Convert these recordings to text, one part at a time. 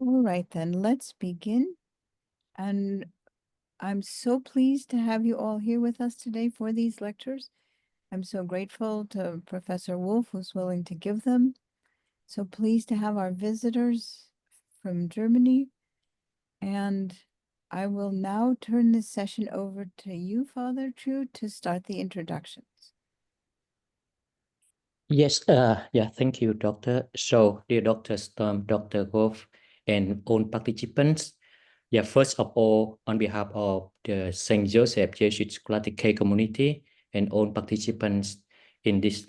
All right, then let's begin. And I'm so pleased to have you all here with us today for these lectures. I'm so grateful to Professor Wolfe, who's willing to give them. So pleased to have our visitors from Germany. And I will now turn this session over to you, Father True, to start the introductions. Yes, thank you, Doctor. So, dear Dr. Storm, Dr. Wolfe, and all participants, first of all, on behalf of the St. Joseph Jesuit Scholastic community and all participants in this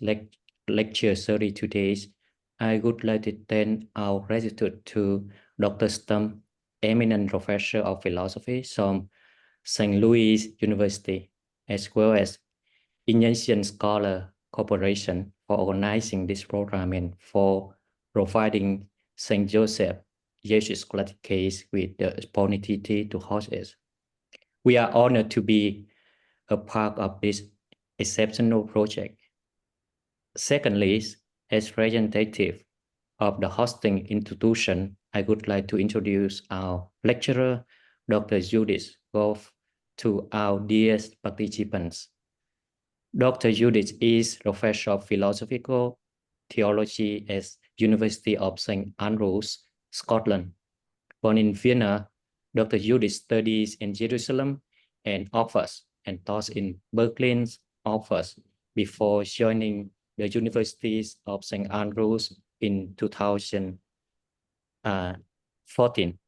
lecture series today, I would like to extend our gratitude to Dr. Storm, eminent professor of philosophy from St. Louis University, as well as Ignatian Scholar Corporation for organizing this program and for providing St. Joseph Jesuit Scholastic case with the opportunity to host it. We are honored to be a part of this exceptional project. Secondly, as representative of the hosting institution, I would like to introduce our lecturer, Dr. Judith Wolfe, to our dearest participants. Dr. Judith is Professor of Philosophical Theology at University of St. Andrews, Scotland. Born in Vienna, Dr. Judith studies in Jerusalem and offers and taught in Berlin offers before joining the Universities of St. Andrews in 2014.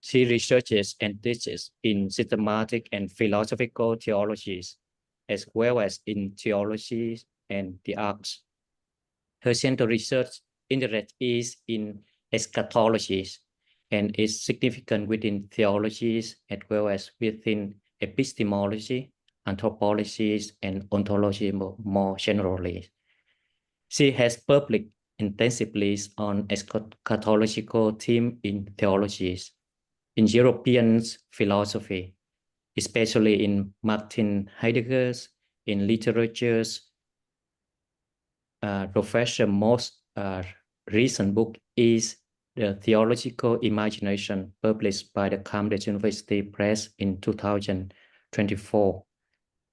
She researches and teaches in systematic and philosophical theologies, as well as in theology and the arts. Her central research interest is in eschatology and is significant within theologies as well as within epistemology, anthropology, and ontology more generally. She has published intensively on eschatological themes in theologies, in European philosophy, especially in Martin Heidegger's, in literatures. Professor's most recent book is The Theological Imagination, published by the Cambridge University Press in 2024.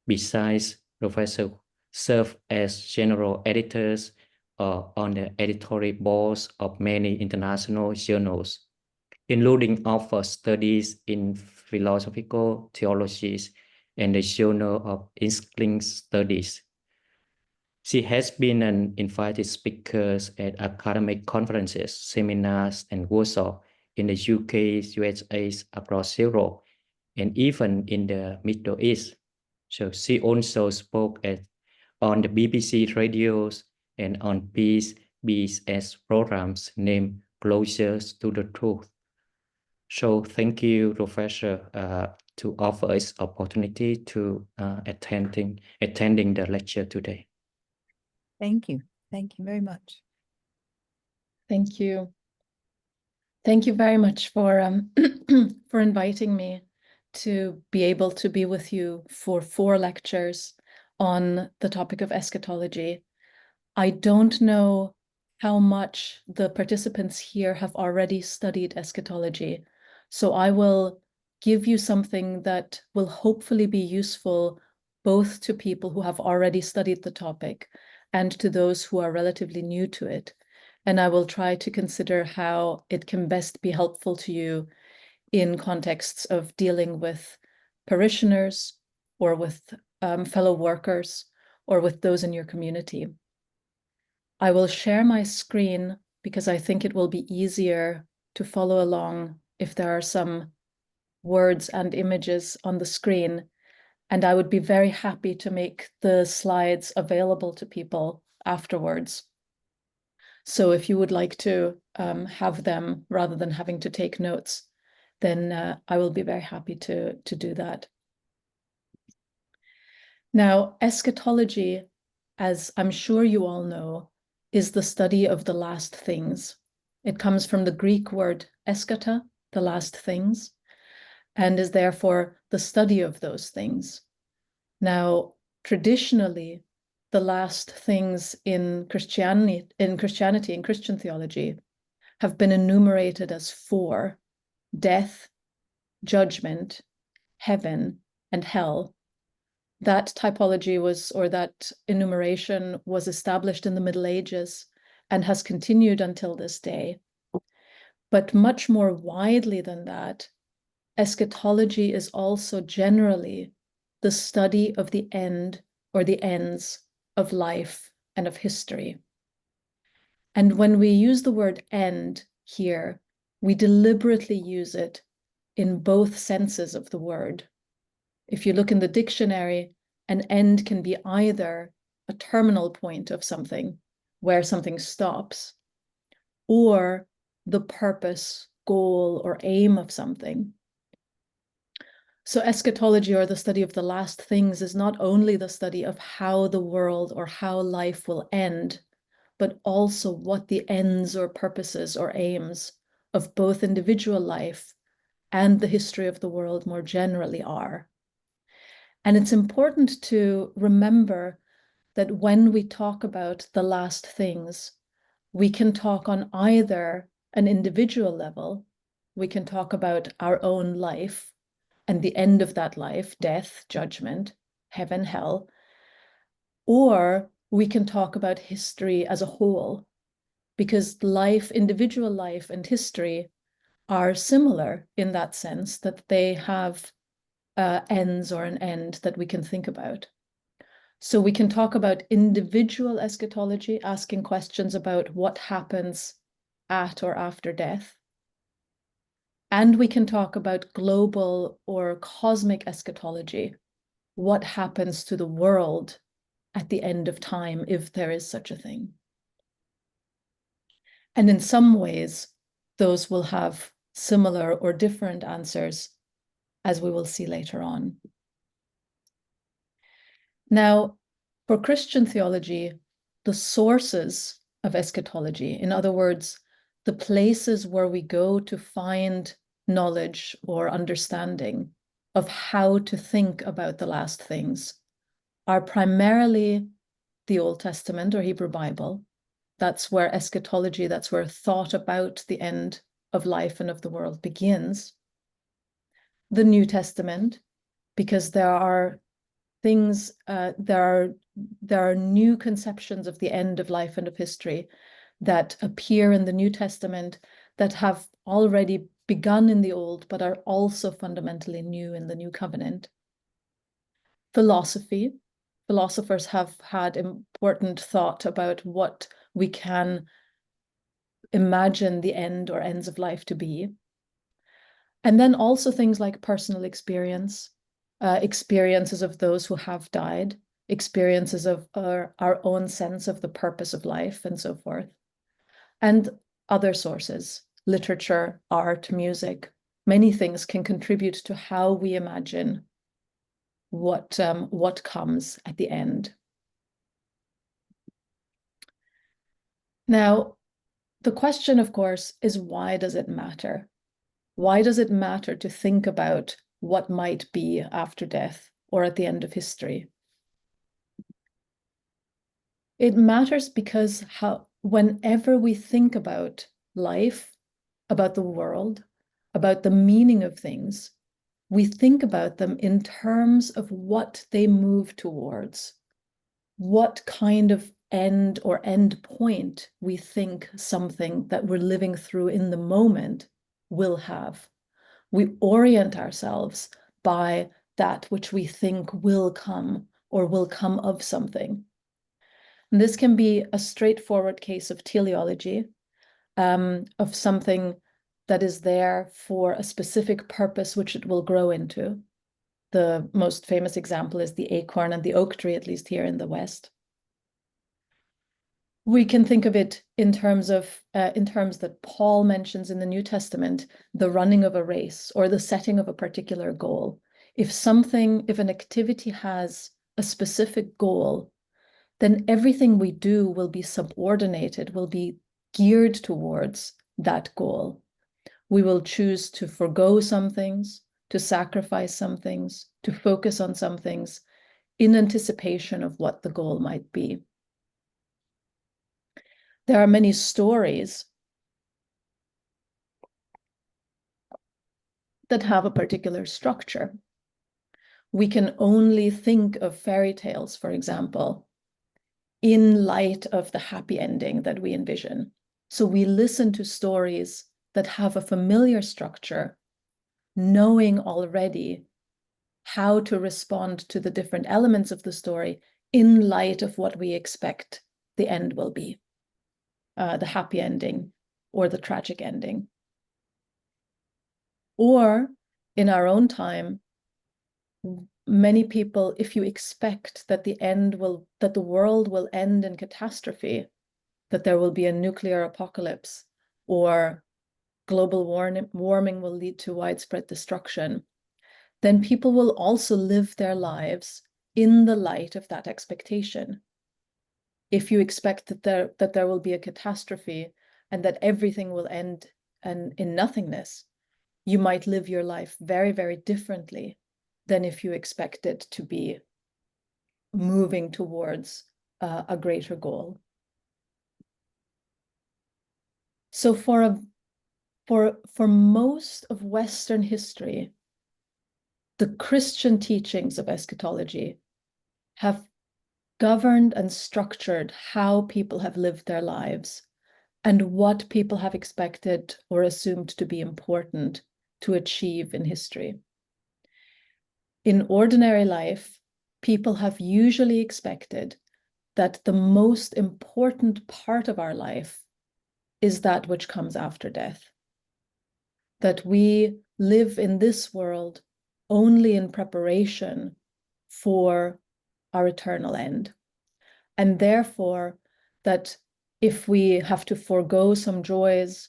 Besides, Professor served as general editors on the editorial boards of many international journals, including author studies in philosophical theologies and the Journal of English Studies. She has been an invited speaker at academic conferences, seminars, and workshops in the UK, USA, across Europe, and even in the Middle East. So she also spoke on the BBC radios and on PBS programs named Closer to the Truth. So thank you, Professor, to offer us opportunity to attending the lecture today. Thank you. Thank you very much. Thank you. Thank you very much for for inviting me to be able to be with you for 4 lectures on the topic of eschatology. I don't know how much the participants here have already studied eschatology, so I will give you something that will hopefully be useful both to people who have already studied the topic and to those who are relatively new to it. And I will try to consider how it can best be helpful to you in contexts of dealing with parishioners or with fellow workers or with those in your community. I will share my screen because I think it will be easier to follow along if there are some words and images on the screen. And I would be very happy to make the slides available to people afterwards. So if you would like to have them rather than having to take notes, then I will be very happy to do that. Now, eschatology, as I'm sure you all know, is the study of the last things. It comes from the Greek word eschata, the last things, and is therefore the study of those things. Now, traditionally, the last things in Christian theology have been enumerated as 4: death, judgment, heaven, and hell. That typology was, or that enumeration was established in the Middle Ages and has continued until this day. But much more widely than that, eschatology is also generally the study of the end or the ends of life and of history. And when we use the word end here, we deliberately use it in both senses of the word. If you look in the dictionary, an end can be either a terminal point of something, where something stops, or the purpose, goal, or aim of something. So eschatology, or the study of the last things, is not only the study of how the world or how life will end, but also what the ends or purposes or aims of both individual life and the history of the world more generally are. And it's important to remember that when we talk about the last things, we can talk on either an individual level, we can talk about our own life and the end of that life, death, judgment, heaven, hell, or we can talk about history as a whole, because life, individual life and history are similar in that sense that they have ends or an end that we can think about. So we can talk about individual eschatology, asking questions about what happens at or after death. And we can talk about global or cosmic eschatology, what happens to the world at the end of time, if there is such a thing. And in some ways, those will have similar or different answers, as we will see later on. Now, for Christian theology, the sources of eschatology, in other words, the places where we go to find knowledge or understanding of how to think about the last things, are primarily the Old Testament or Hebrew Bible. That's where eschatology, that's where thought about the end of life and of the world begins. The New Testament, because there are things, there are new conceptions of the end of life and of history that appear in the New Testament that have already begun in the Old, but are also fundamentally new in the New Covenant. Philosophy. Philosophers have had important thought about what we can imagine the end or ends of life to be. And then also things like personal experience, experiences of those who have died, experiences of our own sense of the purpose of life, and so forth. And other sources, literature, art, music, many things can contribute to how we imagine what comes at the end. Now, the question, of course, is why does it matter? Why does it matter to think about what might be after death or at the end of history? It matters because whenever we think about life, about the world, about the meaning of things, we think about them in terms of what they move towards, what kind of end or end point we think something that we're living through in the moment will have. We orient ourselves by that which we think will come or will come of something. And this can be a straightforward case of teleology, of something that is there for a specific purpose which it will grow into. The most famous example is the acorn and the oak tree, at least here in the West. We can think of it in terms that Paul mentions in the New Testament, the running of a race or the setting of a particular goal. If an activity has a specific goal, then everything we do will be subordinated, will be geared towards that goal. We will choose to forgo some things, to sacrifice some things, to focus on some things in anticipation of what the goal might be. There are many stories that have a particular structure. We can only think of fairy tales, for example, in light of the happy ending that we envision. So we listen to stories that have a familiar structure, knowing already how to respond to the different elements of the story in light of what we expect the end will be, the happy ending or the tragic ending. Or in our own time, many people, if you expect that that the world will end in catastrophe, that there will be a nuclear apocalypse or global warming will lead to widespread destruction, then people will also live their lives in the light of that expectation. If you expect that there will be a catastrophe and that everything will end in nothingness, you might live your life very, very differently than if you expect it to be moving towards a greater goal. So for most of Western history, the Christian teachings of eschatology have governed and structured how people have lived their lives and what people have expected or assumed to be important to achieve in history. In ordinary life, people have usually expected that the most important part of our life is that which comes after death. That we live in this world only in preparation for our eternal end. And therefore, that if we have to forego some joys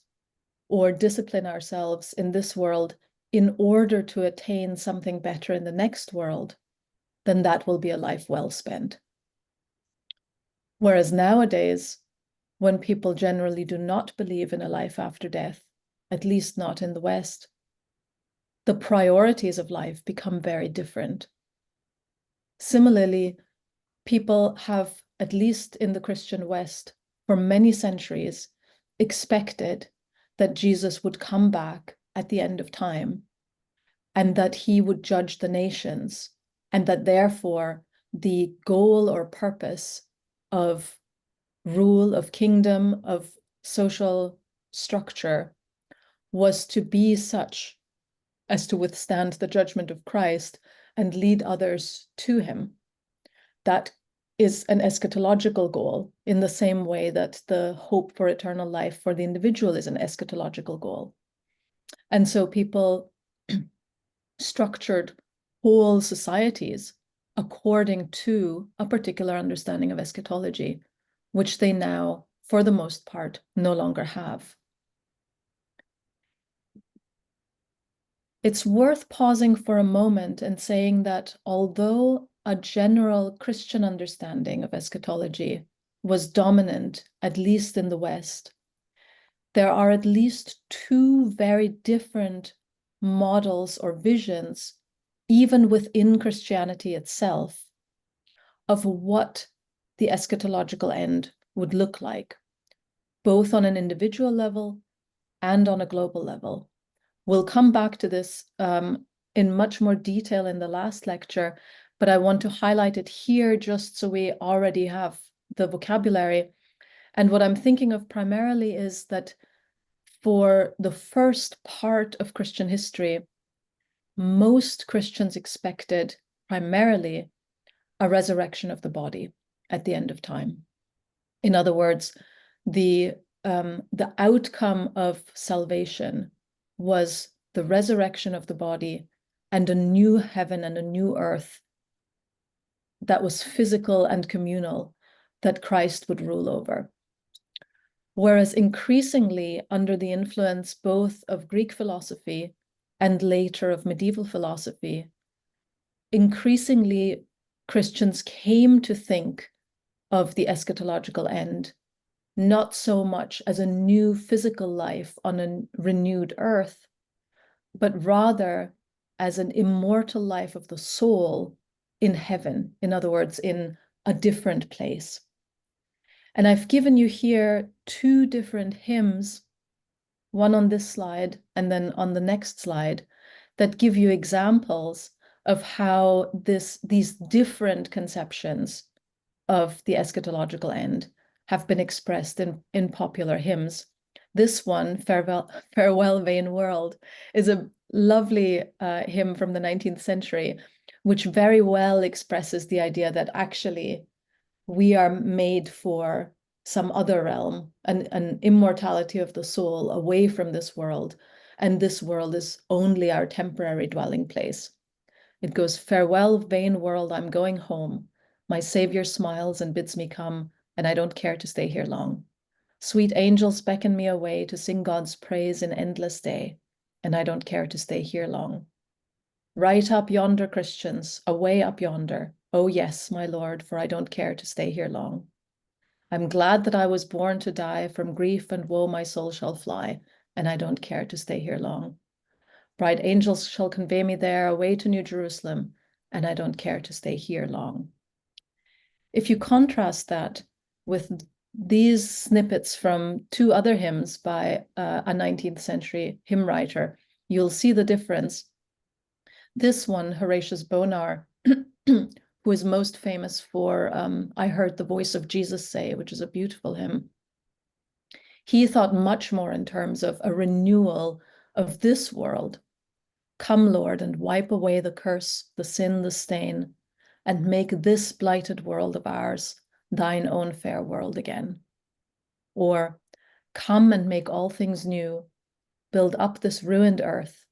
or discipline ourselves in this world in order to attain something better in the next world, then that will be a life well spent. Whereas nowadays, when people generally do not believe in a life after death, at least not in the West, the priorities of life become very different. Similarly, people have, at least in the Christian West, for many centuries, expected that Jesus would come back at the end of time and that he would judge the nations, and that therefore the goal or purpose of rule, of kingdom, of social structure was to be such as to withstand the judgment of Christ and lead others to him. That is an eschatological goal in the same way that the hope for eternal life for the individual is an eschatological goal. And so people structured whole societies according to a particular understanding of eschatology, which they now, for the most part, no longer have. It's worth pausing for a moment and saying that although a general Christian understanding of eschatology was dominant, at least in the West, there are at least two very different models or visions, even within Christianity itself, of what the eschatological end would look like, both on an individual level and on a global level. We'll come back to this in much more detail in the last lecture, but I want to highlight it here just so we already have the vocabulary. And what I'm thinking of primarily is that for the first part of Christian history, most Christians expected primarily a resurrection of the body at the end of time. In other words, the outcome of salvation was the resurrection of the body and a new heaven and a new earth that was physical and communal that Christ would rule over. Whereas increasingly, under the influence both of Greek philosophy and later of medieval philosophy, increasingly Christians came to think of the eschatological end not so much as a new physical life on a renewed earth, but rather as an immortal life of the soul in heaven, in other words, in a different place. And I've given you here two different hymns, one on this slide and then on the next slide, that give you examples of how these different conceptions of the eschatological end have been expressed in popular hymns. This one, Farewell Vain World, is a lovely hymn from the 19th century, which very well expresses the idea that actually we are made for some other realm, an immortality of the soul away from this world, and this world is only our temporary dwelling place. It goes, farewell, vain world, I'm going home. My Savior smiles and bids me come, and I don't care to stay here long. Sweet angels beckon me away to sing God's praise in endless day, and I don't care to stay here long. Right up yonder, Christians, away up yonder. Oh yes, my Lord, for I don't care to stay here long. I'm glad that I was born to die, from grief and woe my soul shall fly, and I don't care to stay here long. Bright angels shall convey me there, away to New Jerusalem, and I don't care to stay here long. If you contrast that with these snippets from two other hymns by a 19th century hymn writer, you'll see the difference. This one, Horatius Bonar, who is most famous for I Heard the Voice of Jesus Say, which is a beautiful hymn. He thought much more in terms of a renewal of this world. Come, Lord, and wipe away the curse, the sin, the stain, and make this blighted world of ours thine own fair world again. Or, come and make all things new, build up this ruined earth,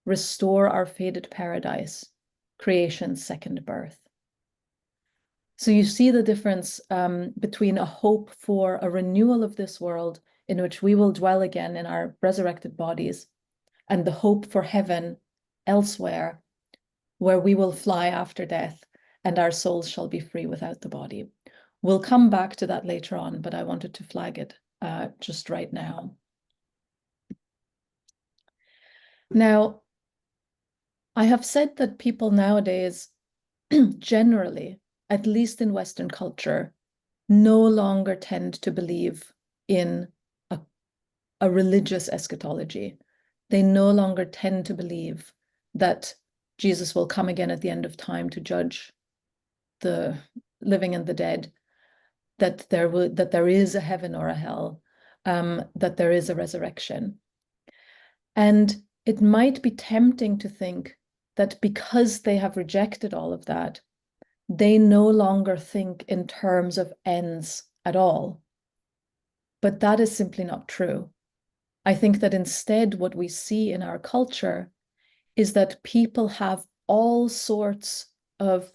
restore our faded paradise, creation's second birth. So you see the difference between a hope for a renewal of this world in which we will dwell again in our resurrected bodies, and the hope for heaven elsewhere, where we will fly after death and our souls shall be free without the body. We'll come back to that later on, but I wanted to flag it just right now. Now, I have said that people nowadays, generally, at least in Western culture, no longer tend to believe in a religious eschatology. They no longer tend to believe that Jesus will come again at the end of time to judge the living and the dead, that there is a heaven or a hell, that there is a resurrection. And it might be tempting to think that because they have rejected all of that, they no longer think in terms of ends at all. But that is simply not true. I think that instead what we see in our culture is that people have all sorts of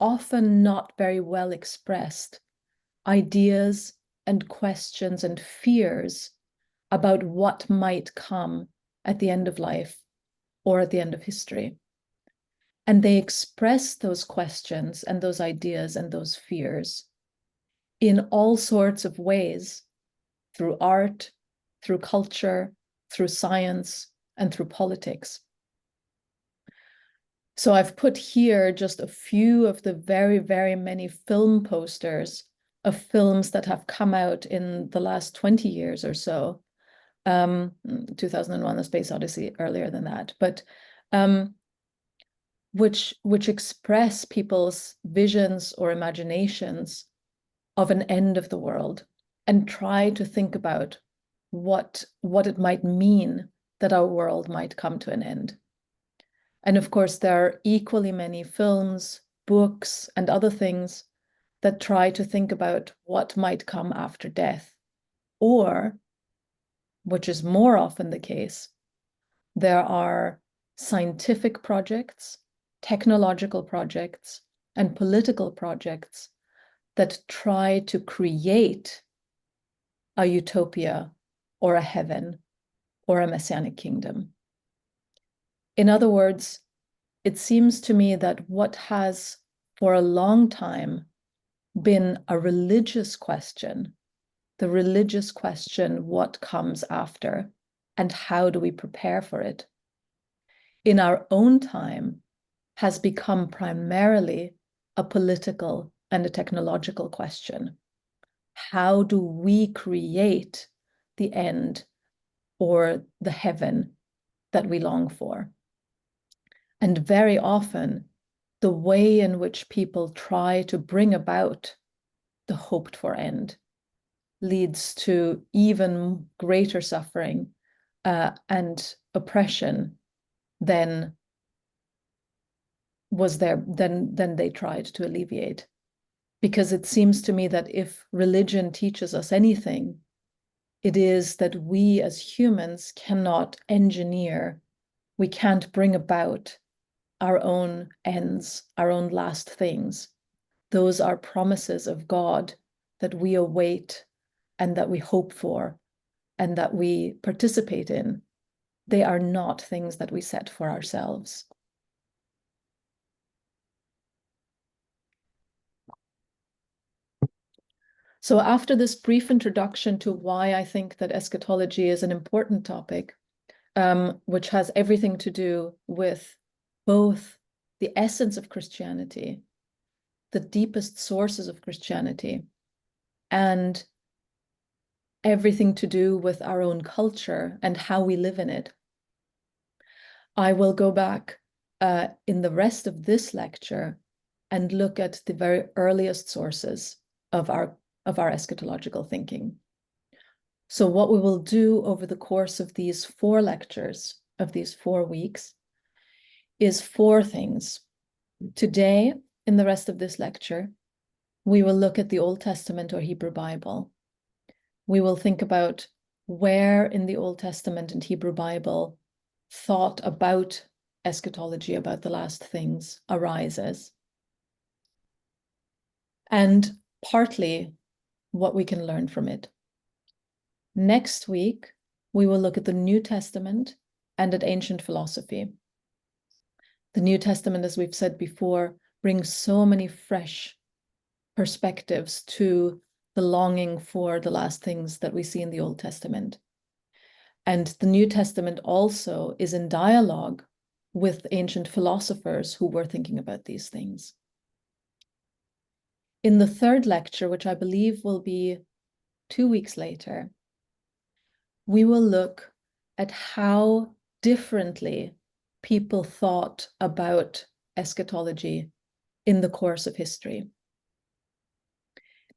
often not very well expressed ideas and questions and fears about what might come at the end of life or at the end of history. And they express those questions and those ideas and those fears in all sorts of ways, through art, through culture, through science, and through politics. So I've put here just a few of the very, very many film posters of films that have come out in the last 20 years or so. 2001, A Space Odyssey, earlier than that, but which express people's visions or imaginations of an end of the world and try to think about what it might mean that our world might come to an end. And of course, there are equally many films, books, and other things that try to think about what might come after death. Or, which is more often the case, there are scientific projects, technological projects, and political projects that try to create a utopia or a heaven or a messianic kingdom. In other words, it seems to me that what has for a long time been a religious question, the religious question, what comes after and how do we prepare for it, in our own time has become primarily a political and a technological question. How do we create the end or the heaven that we long for? And very often, the way in which people try to bring about the hoped for end leads to even greater suffering and oppression than they tried to alleviate. Because it seems to me that if religion teaches us anything, it is that we as humans cannot engineer, we can't bring about our own ends, our own last things. Those are promises of God that we await and that we hope for and that we participate in. They are not things that we set for ourselves. So after this brief introduction to why I think that eschatology is an important topic, which has everything to do with both the essence of Christianity, the deepest sources of Christianity, and everything to do with our own culture and how we live in it, I will go back in the rest of this lecture and look at the very earliest sources of our eschatological thinking. So what we will do over the course of these 4 lectures, of these 4 weeks, is 4 things. Today, in the rest of this lecture, we will look at the Old Testament or Hebrew Bible. We will think about where in the Old Testament and Hebrew Bible thought about eschatology, about the last things, arises. And partly what we can learn from it. Next week, we will look at the New Testament and at ancient philosophy. The New Testament, as we've said before, brings so many fresh perspectives to the longing for the last things that we see in the Old Testament. And the New Testament also is in dialogue with ancient philosophers who were thinking about these things. In the third lecture, which I believe will be 2 weeks later, we will look at how differently people thought about eschatology in the course of history.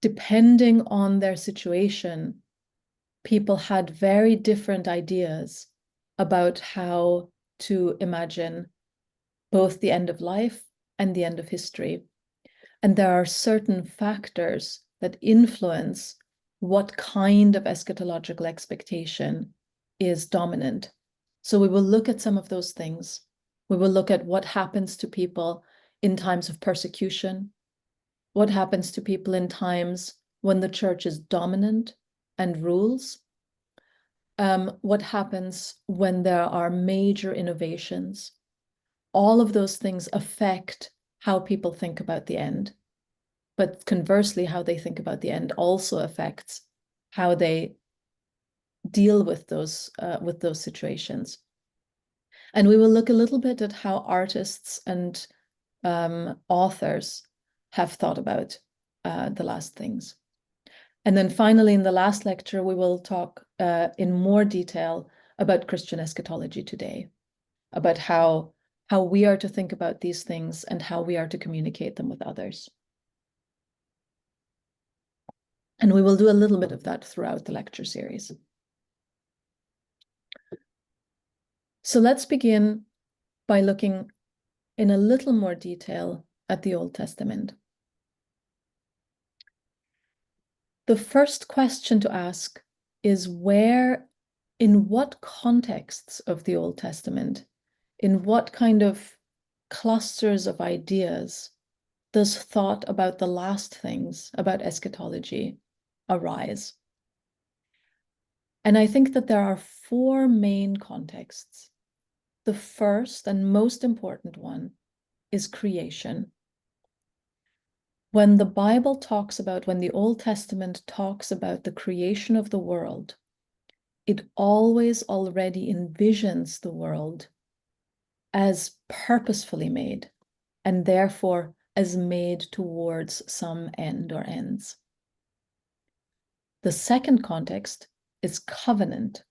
Depending on their situation, people had very different ideas about how to imagine both the end of life and the end of history. And there are certain factors that influence what kind of eschatological expectation is dominant. So we will look at some of those things. We will look at what happens to people in times of persecution, what happens to people in times when the church is dominant and rules, what happens when there are major innovations. All of those things affect how people think about the end. But conversely, how they think about the end also affects how they deal with those situations. And we will look a little bit at how artists and authors have thought about the last things. And then finally, in the last lecture, we will talk in more detail about Christian eschatology today, about how we are to think about these things and how we are to communicate them with others. And we will do a little bit of that throughout the lecture series. So let's begin by looking in a little more detail at the Old Testament. The first question to ask is in what contexts of the Old Testament, in what kind of clusters of ideas does thought about the last things, about eschatology, arise? And I think that there are 4 main contexts. The first and most important one is creation. When the Old Testament talks about the creation of the world, it always already envisions the world as purposefully made, and therefore as made towards some end or ends. The second context is covenant.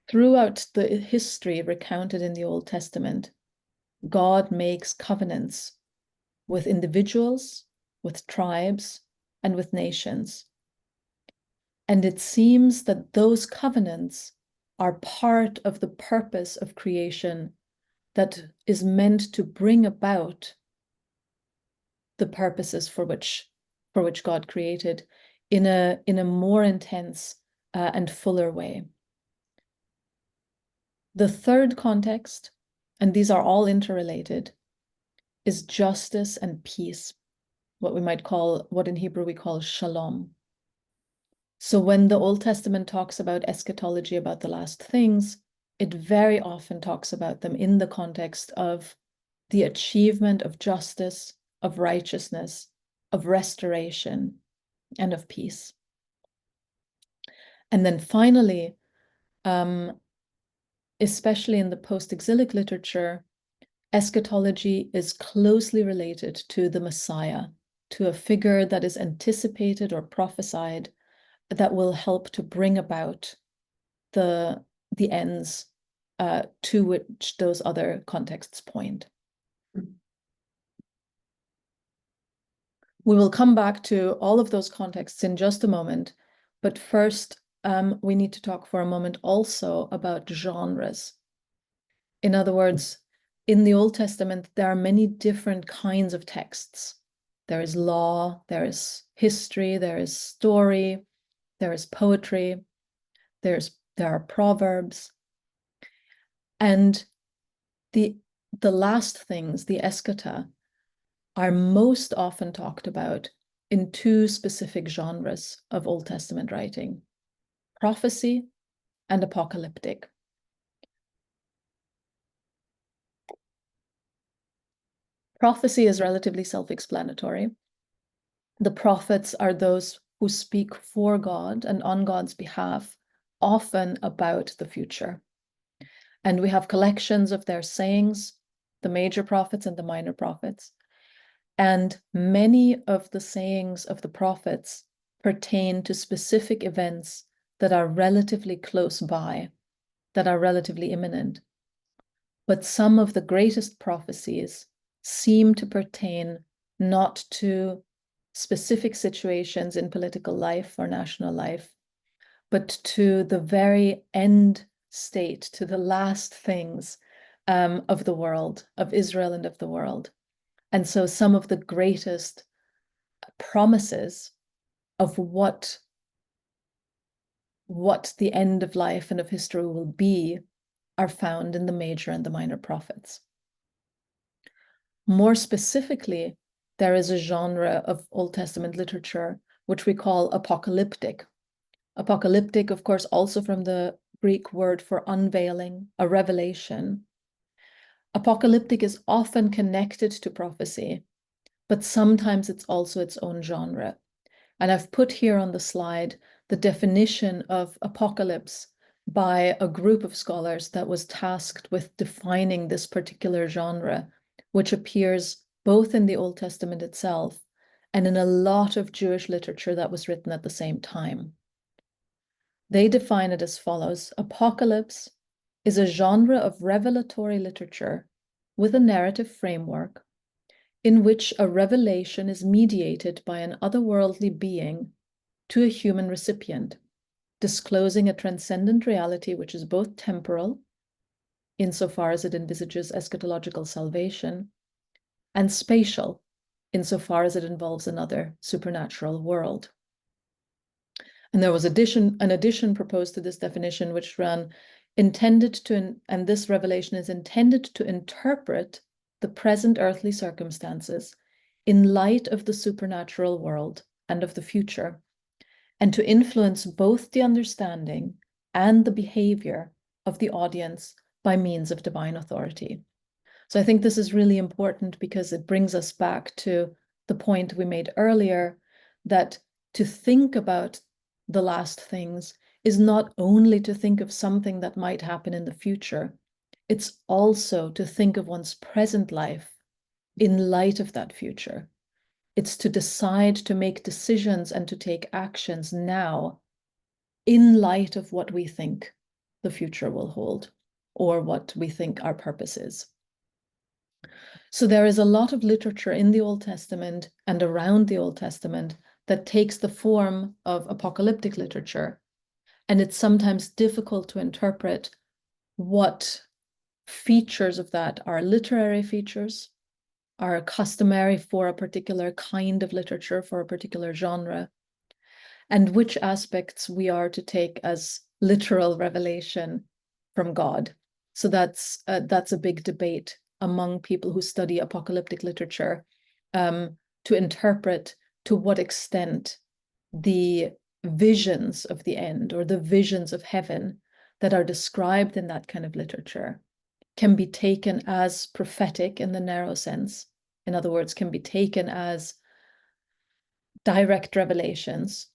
throughout the history recounted in the Old Testament, God makes covenants with individuals, with tribes, and with nations. And it seems that those covenants are part of the purpose of creation that is meant to bring about the purposes for which God created in a more intense and fuller way. The third context, and these are all interrelated, is justice and peace, what in Hebrew we call shalom. So when the Old Testament talks about eschatology, about the last things, it very often talks about them in the context of the achievement of justice, of righteousness, of restoration, and of peace. And then finally, especially in the post-exilic literature, eschatology is closely related to the Messiah, to a figure that is anticipated or prophesied that will help to bring about the ends to which those other contexts point. We will come back to all of those contexts in just a moment, but first we need to talk for a moment also about genres. In other words, in the Old Testament, there are many different kinds of texts. There is law, there is history, there is story, there is poetry, there are proverbs. And the last things, the eschata, are most often talked about in two specific genres of Old Testament writing: prophecy and apocalyptic. Prophecy is relatively self-explanatory. The prophets are those who speak for God and on God's behalf, often about the future. And we have collections of their sayings, the major prophets and the minor prophets. And many of the sayings of the prophets pertain to specific events that are relatively close by, that are relatively imminent. But some of the greatest prophecies seem to pertain not to specific situations in political life or national life, but to the very end state, to the last things of the world, of Israel and of the world. And so some of the greatest promises of what the end of life and of history will be are found in the major and the minor prophets. More specifically, there is a genre of Old Testament literature which we call apocalyptic. Apocalyptic, of course, also from the Greek word for unveiling, a revelation. Apocalyptic is often connected to prophecy, but sometimes it's also its own genre. And I've put here on the slide the definition of apocalypse by a group of scholars that was tasked with defining this particular genre, which appears both in the Old Testament itself and in a lot of Jewish literature that was written at the same time. They define it as follows: apocalypse is a genre of revelatory literature with a narrative framework in which a revelation is mediated by an otherworldly being to a human recipient, disclosing a transcendent reality which is both temporal, insofar as it envisages eschatological salvation, and spatial, insofar as it involves another supernatural world. And there was an addition proposed to this definition, which ran, and this revelation is intended to interpret the present earthly circumstances in light of the supernatural world and of the future, and to influence both the understanding and the behavior of the audience by means of divine authority. So I think this is really important because it brings us back to the point we made earlier, that to think about the last things is not only to think of something that might happen in the future, it's also to think of one's present life in light of that future. It's to decide to make decisions and to take actions now in light of what we think the future will hold or what we think our purpose is. So there is a lot of literature in the Old Testament and around the Old Testament that takes the form of apocalyptic literature. And it's sometimes difficult to interpret what features of that are literary features, are customary for a particular kind of literature, for a particular genre, and which aspects we are to take as literal revelation from God. So that's a big debate among people who study apocalyptic literature, to interpret to what extent the visions of the end or the visions of heaven that are described in that kind of literature can be taken as prophetic in the narrow sense. In other words, can be taken as direct revelations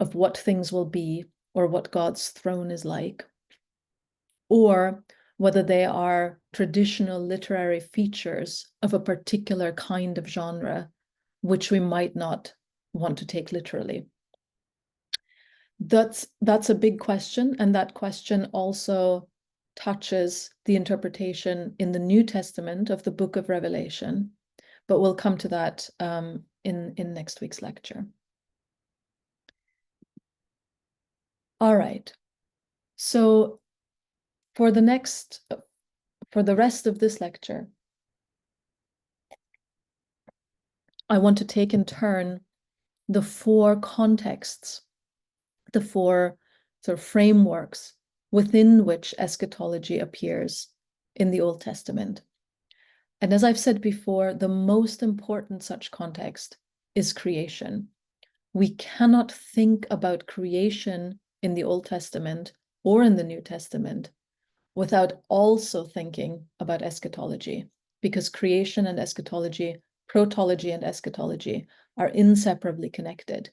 of what things will be or what God's throne is like, or whether they are traditional literary features of a particular kind of genre, which we might not want to take literally. That's a big question, and that question also touches the interpretation in the New Testament of the book of Revelation, but we'll come to that in next week's lecture. All right, so for the rest of this lecture, I want to take in turn the four contexts, the four sort of frameworks within which eschatology appears in the Old Testament. And as I've said before, the most important such context is creation. We cannot think about creation in the Old Testament or in the New Testament without also thinking about eschatology, because creation and eschatology, protology and eschatology, are inseparably connected.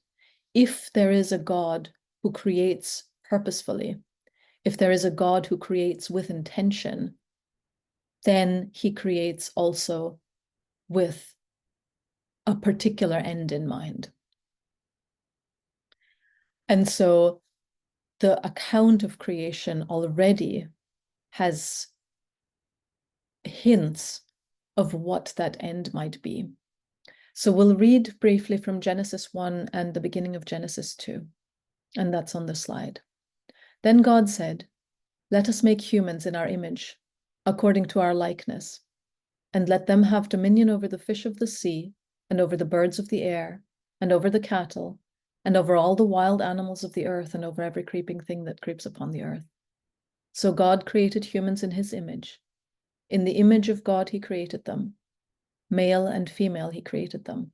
If there is a God who creates purposefully, if there is a God who creates with intention, then he creates also with a particular end in mind. And so the account of creation already has hints of what that end might be. So we'll read briefly from Genesis 1 and the beginning of Genesis 2, and that's on the slide. Then God said, "Let us make humans in our image, according to our likeness, and let them have dominion over the fish of the sea, and over the birds of the air, and over the cattle, and over all the wild animals of the earth, and over every creeping thing that creeps upon the earth." So God created humans in his image. In the image of God he created them. Male and female he created them.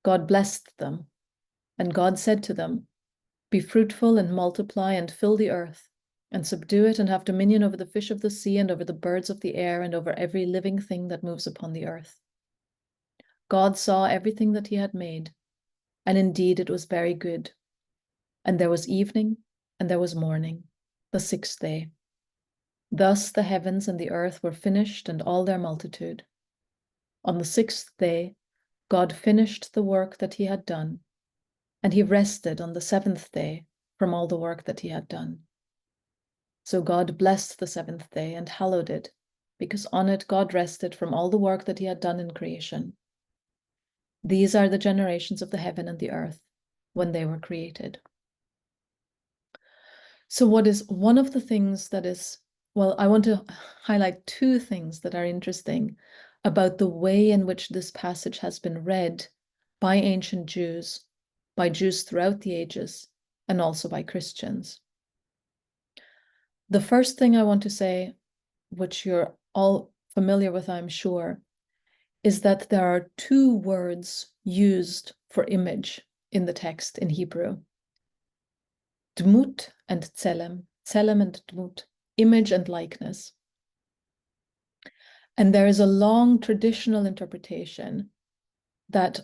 God blessed them, and God said to them, "Be fruitful and multiply and fill the earth, and subdue it, and have dominion over the fish of the sea, and over the birds of the air, and over every living thing that moves upon the earth." God saw everything that he had made, and indeed it was very good. And there was evening, and there was morning, the sixth day. Thus the heavens and the earth were finished, and all their multitude. On the sixth day, God finished the work that he had done, and he rested on the seventh day from all the work that he had done. So God blessed the seventh day and hallowed it, because on it God rested from all the work that he had done in creation. These are the generations of the heaven and the earth when they were created. So what is one of the things that is, well, I want to highlight two things that are interesting about the way in which this passage has been read by ancient Jews, by Jews throughout the ages, and also by Christians. The first thing I want to say, which you're all familiar with, I'm sure, is that there are two words used for image in the text in Hebrew. Dmut and tselem, tselem and dmut, image and likeness. And there is a long traditional interpretation that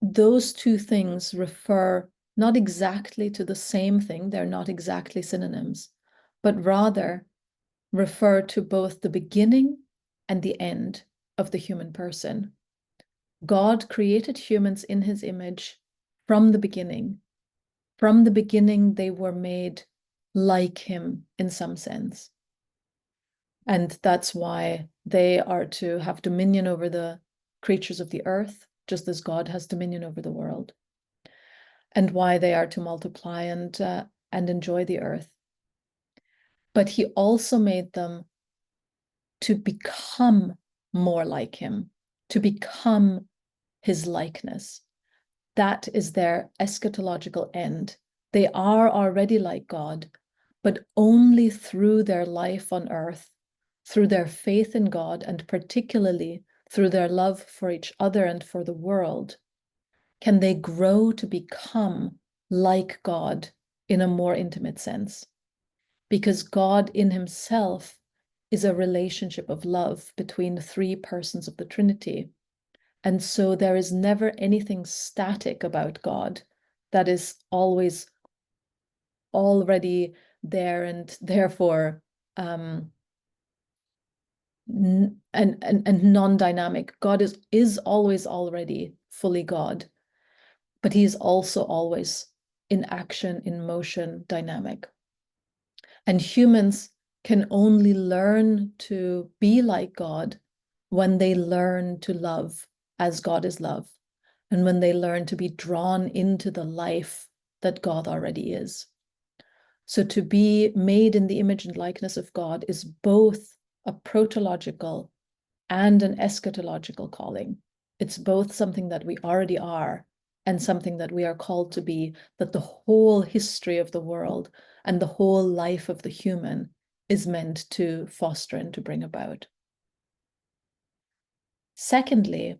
those two things refer not exactly to the same thing, they're not exactly synonyms, but rather refer to both the beginning and the end of the human person. God created humans in his image from the beginning. From the beginning, they were made like him in some sense. And that's why they are to have dominion over the creatures of the earth, just as God has dominion over the world, and why they are to multiply and enjoy the earth. But he also made them to become more like him, to become his likeness. That is their eschatological end. They are already like God, but only through their life on earth, through their faith in God, and particularly through their love for each other and for the world, can they grow to become like God in a more intimate sense. Because God in himself is a relationship of love between the three persons of the Trinity. And so there is never anything static about God that is always already there and therefore and non-dynamic. God is always already fully God, but he is also always in action, in motion, dynamic. And humans can only learn to be like God when they learn to love as God is love, and when they learn to be drawn into the life that God already is. So to be made in the image and likeness of God is both a protological and an eschatological calling. It's both something that we already are and something that we are called to be, that the whole history of the world and the whole life of the human is meant to foster and to bring about. Secondly,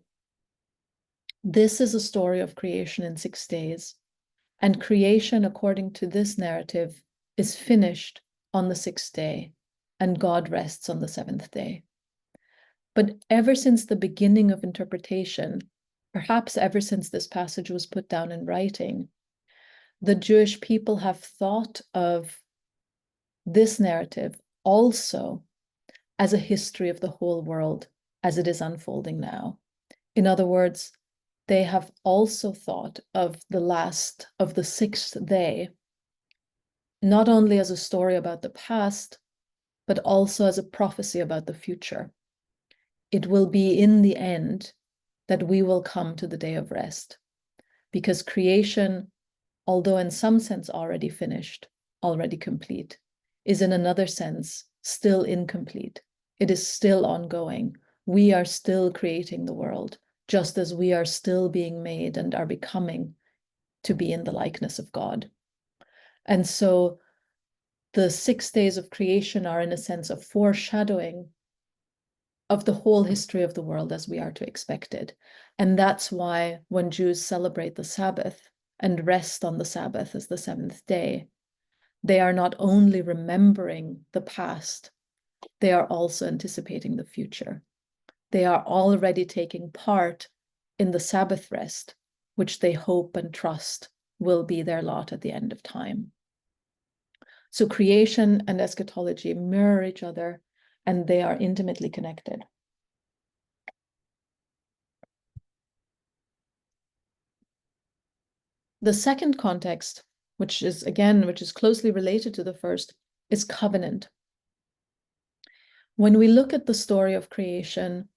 this is a story of creation in 6 days, and creation, according to this narrative, is finished on the 6th day, and God rests on the 7th day. But ever since the beginning of interpretation, perhaps ever since this passage was put down in writing, the Jewish people have thought of this narrative also as a history of the whole world as it is unfolding now. In other words, they have also thought of the last of the 6th day, not only as a story about the past, but also as a prophecy about the future. It will be in the end that we will come to the day of rest, because creation, although in some sense already finished, already complete, is in another sense still incomplete. It is still ongoing. We are still creating the world, just as we are still being made and are becoming to be in the likeness of God. And so the 6 days of creation are, in a sense, a foreshadowing of the whole history of the world as we are to expect it. And that's why when Jews celebrate the Sabbath and rest on the Sabbath as the 7th day, they are not only remembering the past, they are also anticipating the future. They are already taking part in the Sabbath rest, which they hope and trust will be their lot at the end of time. So creation and eschatology mirror each other, and they are intimately connected. The second context, which is closely related to the first, is covenant. When we look at the story of creation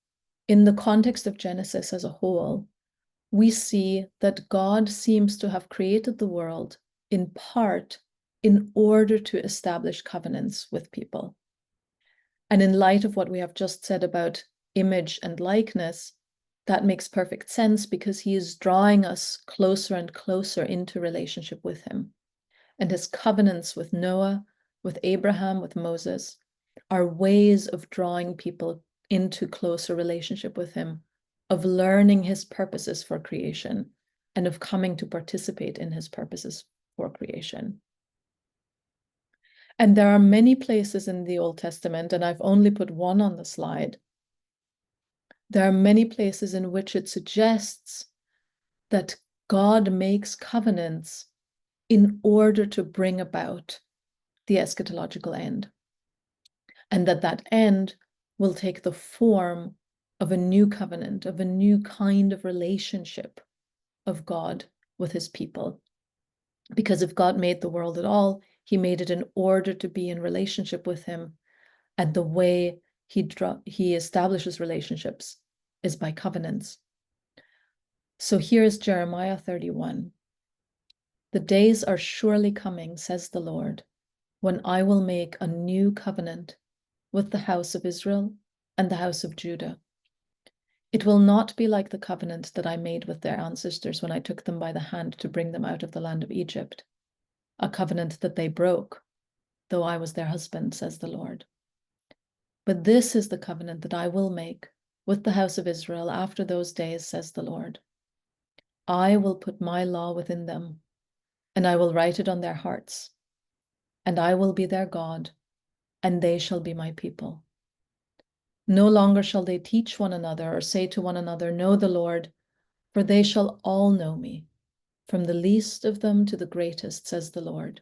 in the context of Genesis as a whole, we see that God seems to have created the world in part in order to establish covenants with people. And in light of what we have just said about image and likeness, that makes perfect sense, because he is drawing us closer and closer into relationship with him. And his covenants with Noah, with Abraham, with Moses, are ways of drawing people into closer relationship with him, of learning his purposes for creation, and of coming to participate in his purposes for creation. And there are many places in the Old Testament, and I've only put one on the slide. There are many places in which it suggests that God makes covenants in order to bring about the eschatological end, and that end will take the form of a new covenant, of a new kind of relationship of God with his people. Because if God made the world at all, He made it in order to be in relationship with him. And the way he establishes relationships is by covenants. So here is Jeremiah 31. The days are surely coming, says the Lord, when I will make a new covenant with the house of Israel and the house of Judah. It will not be like the covenant that I made with their ancestors when I took them by the hand to bring them out of the land of Egypt, a covenant that they broke, though I was their husband, says the Lord. But this is the covenant that I will make with the house of Israel after those days, says the Lord. I will put my law within them, and I will write it on their hearts, and I will be their God, and they shall be my people. No longer shall they teach one another or say to one another, know the Lord, for they shall all know me, from the least of them to the greatest, says the Lord.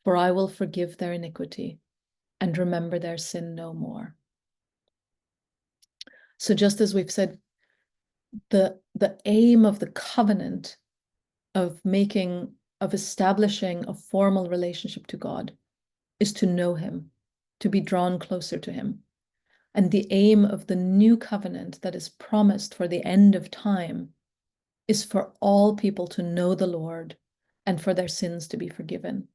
For I will forgive their iniquity and remember their sin no more. So just as we've said, the aim of the covenant of establishing a formal relationship to God is to know him, to be drawn closer to him. And the aim of the new covenant that is promised for the end of time is for all people to know the Lord and for their sins to be forgiven,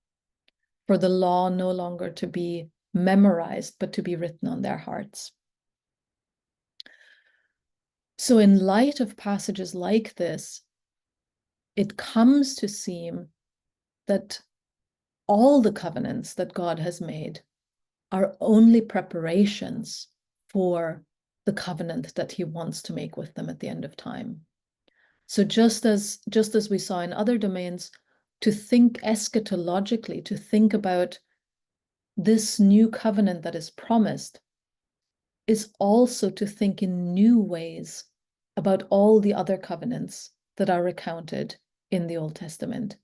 for the law no longer to be memorized, but to be written on their hearts. So in light of passages like this, it comes to seem that all the covenants that God has made are only preparations for the covenant that he wants to make with them at the end of time. So just as we saw in other domains, to think eschatologically, to think about this new covenant that is promised, is also to think in new ways about all the other covenants that are recounted in the Old Testament,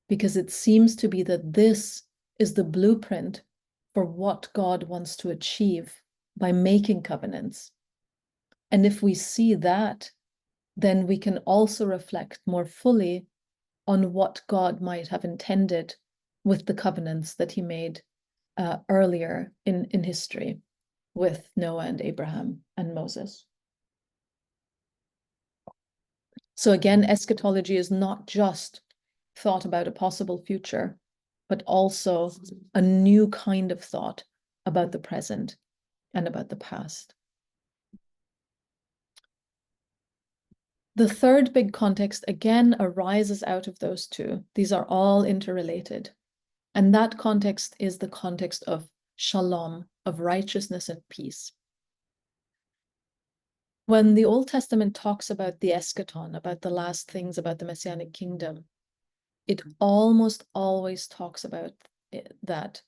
because it seems to be that this is the blueprint for what God wants to achieve by making covenants. And if we see that, then we can also reflect more fully on what God might have intended with the covenants that he made earlier in history with Noah and Abraham and Moses. So again, eschatology is not just thought about a possible future, but also a new kind of thought about the present and about the past. The third big context again arises out of those two. These are all interrelated. And that context is the context of Shalom, of righteousness and peace. When the Old Testament talks about the eschaton, about the last things, about the Messianic kingdom, it almost always talks about that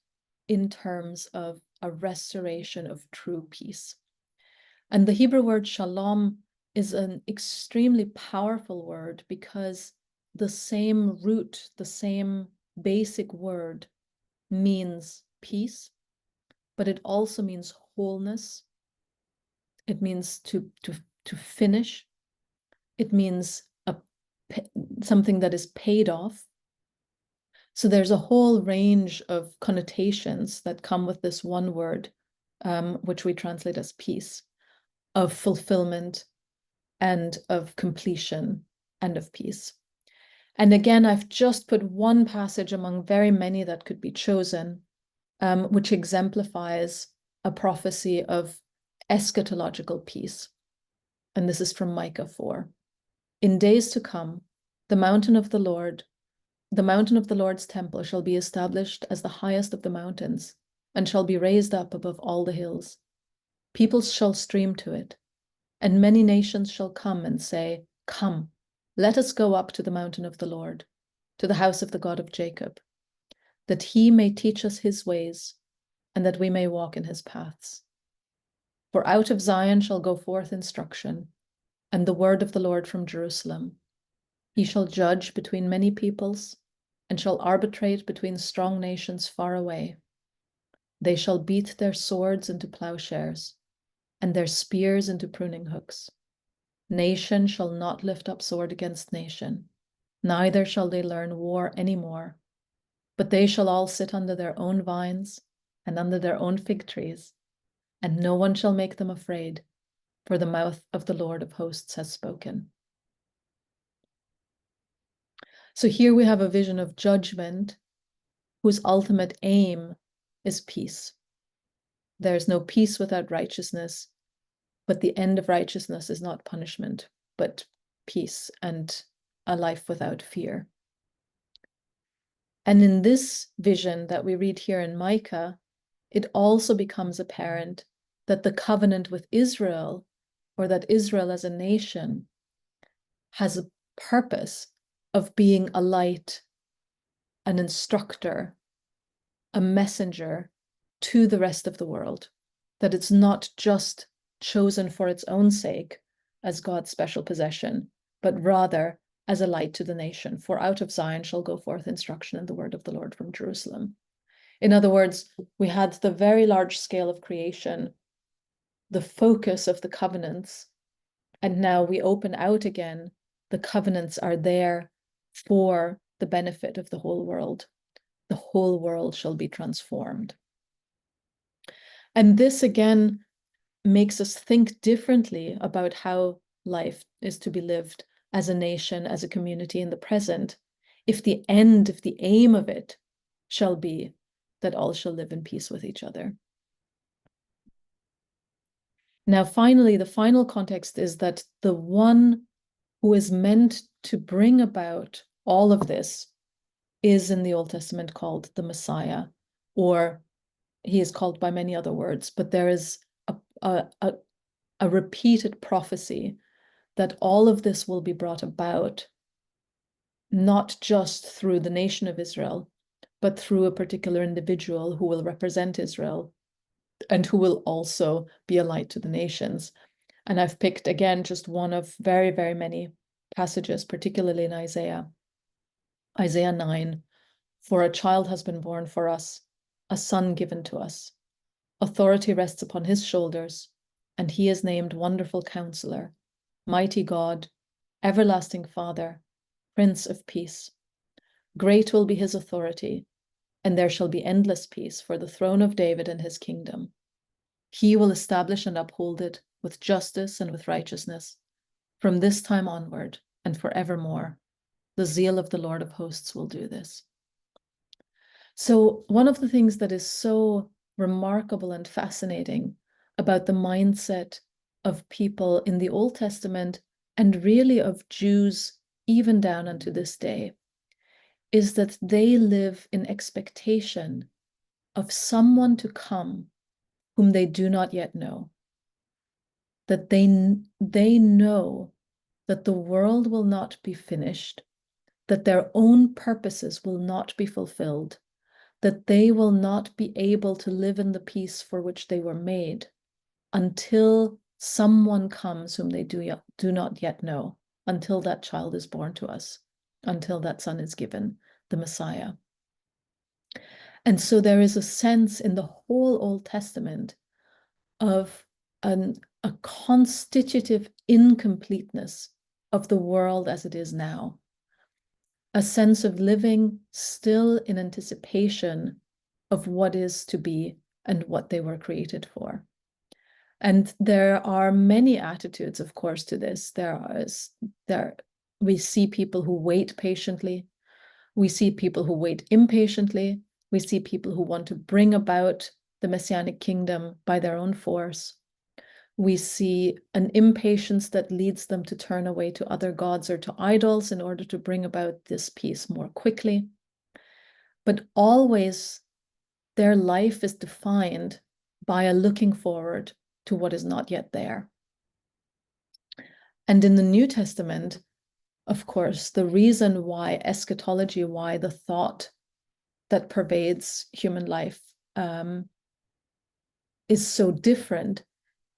in terms of a restoration of true peace. And the Hebrew word shalom is an extremely powerful word because the same root, the same basic word means peace, but it also means wholeness. It means to finish. It means something that is paid off. So there's a whole range of connotations that come with this one word, which we translate as peace, of fulfillment and of completion and of peace. And again, I've just put one passage among very many that could be chosen, which exemplifies a prophecy of eschatological peace. And this is from Micah 4. In days to come, the mountain of the Lord's temple shall be established as the highest of the mountains, and shall be raised up above all the hills. Peoples shall stream to it, and many nations shall come and say, come, let us go up to the mountain of the Lord, to the house of the God of Jacob, that he may teach us his ways, and that we may walk in his paths. For out of Zion shall go forth instruction, and the word of the Lord from Jerusalem. He shall judge between many peoples, and shall arbitrate between strong nations far away. They shall beat their swords into plowshares, and their spears into pruning hooks. Nation shall not lift up sword against nation, neither shall they learn war any more. but they shall all sit under their own vines and under their own fig trees, and no one shall make them afraid, for the mouth of the Lord of hosts has spoken. So here we have a vision of judgment whose ultimate aim is peace. There is no peace without righteousness, but the end of righteousness is not punishment, but peace and a life without fear. And in this vision that we read here in Micah, it also becomes apparent that the covenant with Israel, or that Israel as a nation, has a purpose of being a light, an instructor, a messenger to the rest of the world. That it's not just chosen for its own sake as God's special possession, but rather as a light to the nation. For out of Zion shall go forth instruction and the word of the Lord from Jerusalem. In other words, we had the very large scale of creation, the focus of the covenants, and now we open out again. The covenants are there for the benefit of the whole world. The whole world shall be transformed. And this again makes us think differently about how life is to be lived as a nation, as a community in the present, if the aim of it shall be that all shall live in peace with each other. Now, finally, the final context is that the one who is meant to bring about all of this is in the Old Testament called the Messiah, or he is called by many other words, but there is a repeated prophecy that all of this will be brought about, not just through the nation of Israel, but through a particular individual who will represent Israel and who will also be a light to the nations. And I've picked, again, just one of very, very many passages, particularly in Isaiah 9, for a child has been born for us, a son given to us. Authority rests upon his shoulders, and he is named Wonderful Counselor, Mighty God, Everlasting Father, Prince of Peace. Great will be his authority, and there shall be endless peace for the throne of David and his kingdom. He will establish and uphold it with justice and with righteousness from this time onward and forevermore. The zeal of the Lord of hosts will do this. So one of the things that is so remarkable and fascinating about the mindset of people in the Old Testament, and really of Jews even down unto this day, is that they live in expectation of someone to come whom they do not yet know. That they know that the world will not be finished, that their own purposes will not be fulfilled, that they will not be able to live in the peace for which they were made until someone comes whom they do not yet know, until that child is born to us, until that son is given, the Messiah. And so there is a sense in the whole Old Testament of a constitutive incompleteness of the world as it is now, a sense of living still in anticipation of what is to be and what they were created for. And there are many attitudes, of course, to this. We see people who wait patiently. We see people who wait impatiently. We see people who want to bring about the Messianic kingdom by their own force. We see an impatience that leads them to turn away to other gods or to idols in order to bring about this peace more quickly. But always their life is defined by a looking forward to what is not yet there. And in the New Testament, of course, the reason why eschatology, why the thought that pervades human life is so different,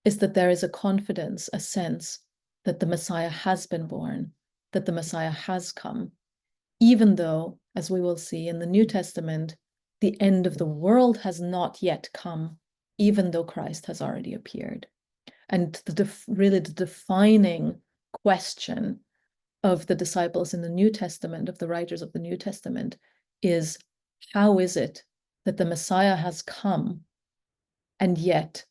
is that there is a confidence, a sense that the Messiah has been born, that the Messiah has come, even though, as we will see in the New Testament, the end of the world has not yet come, even though Christ has already appeared. And really the defining question of the disciples in the New Testament, of the writers of the New Testament, is how is it that the Messiah has come and yet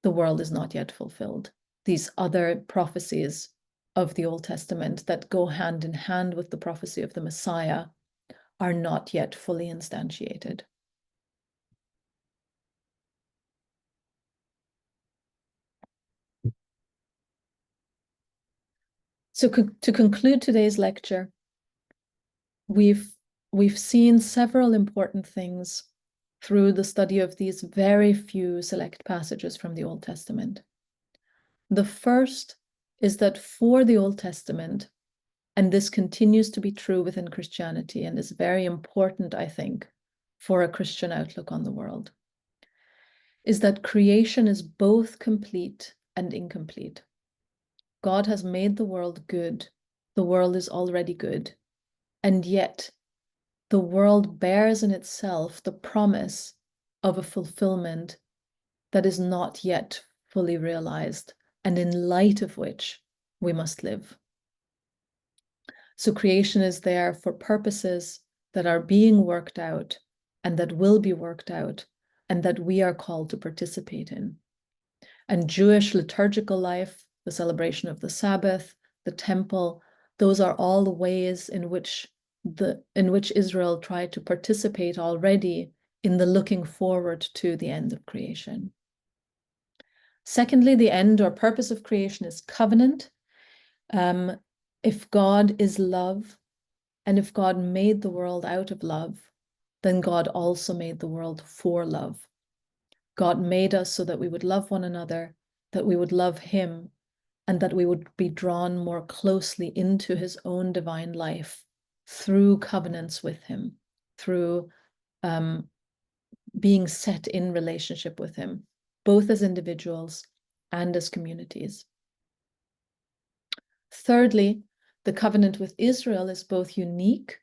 the world is not yet fulfilled? These other prophecies of the Old Testament that go hand in hand with the prophecy of the Messiah are not yet fully instantiated. So to conclude today's lecture, we've seen several important things through the study of these very few select passages from the Old Testament. The first is that for the Old Testament, and this continues to be true within Christianity and is very important, I think, for a Christian outlook on the world, is that creation is both complete and incomplete. God has made the world good. The world is already good. And yet, the world bears in itself the promise of a fulfillment that is not yet fully realized, and in light of which we must live. So creation is there for purposes that are being worked out and that will be worked out and that we are called to participate in. And Jewish liturgical life, the celebration of the Sabbath, the temple, those are all the ways in which Israel tried to participate already in the looking forward to the end of creation. Secondly, the end or purpose of creation is covenant. If God is love, and if God made the world out of love, then God also made the world for love. God made us so that we would love one another, that we would love him, and that we would be drawn more closely into his own divine life through covenants with him, through being set in relationship with him, both as individuals and as communities. Thirdly, the covenant with Israel is both unique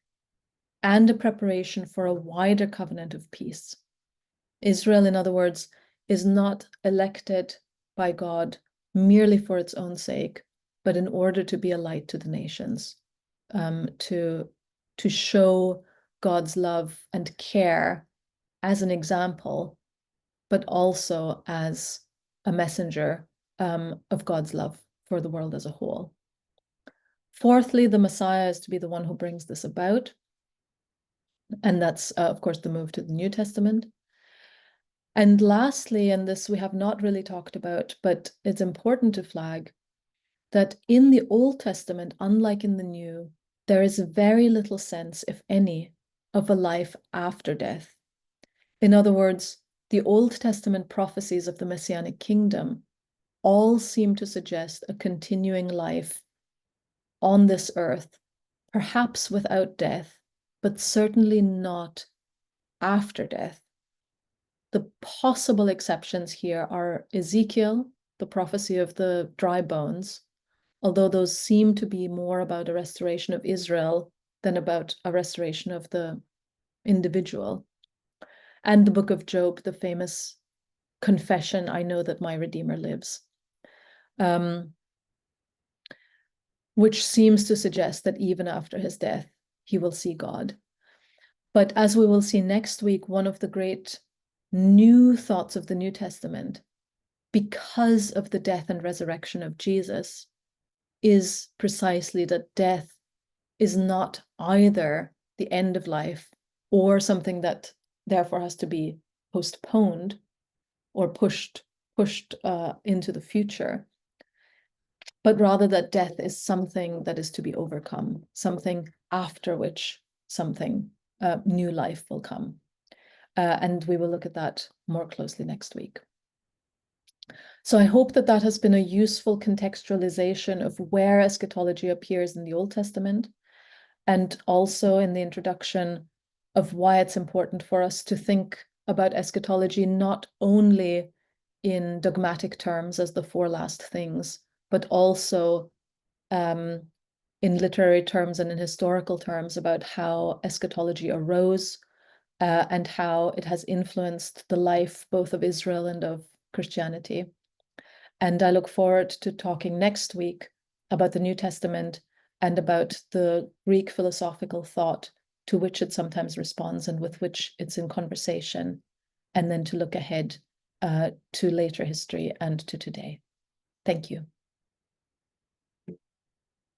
and a preparation for a wider covenant of peace. Israel, in other words, is not elected by God merely for its own sake, but in order to be a light to the nations, to show God's love and care as an example, but also as a messenger of God's love for the world as a whole. Fourthly, the Messiah is to be the one who brings this about. And that's, of course, the move to the New Testament. And lastly, and this we have not really talked about, but it's important to flag, that in the Old Testament, unlike in the New, there is very little sense, if any, of a life after death. In other words, the Old Testament prophecies of the Messianic kingdom all seem to suggest a continuing life on this earth, perhaps without death, but certainly not after death. The possible exceptions here are Ezekiel, the prophecy of the dry bones, although those seem to be more about a restoration of Israel than about a restoration of the individual. And the book of Job, the famous confession, I know that my Redeemer lives, which seems to suggest that even after his death, he will see God. But as we will see next week, one of the great new thoughts of the New Testament, because of the death and resurrection of Jesus, is precisely that death is not either the end of life or something that therefore has to be postponed or pushed into the future, but rather that death is something that is to be overcome, something after which something new life will come. And we will look at that more closely next week. So I hope that that has been a useful contextualization of where eschatology appears in the Old Testament, and also in the introduction of why it's important for us to think about eschatology not only in dogmatic terms as the four last things, but also in literary terms and in historical terms about how eschatology arose and how it has influenced the life both of Israel and of Christianity. And I look forward to talking next week about the New Testament and about the Greek philosophical thought to which it sometimes responds and with which it's in conversation, and then to look ahead to later history and to today. Thank you.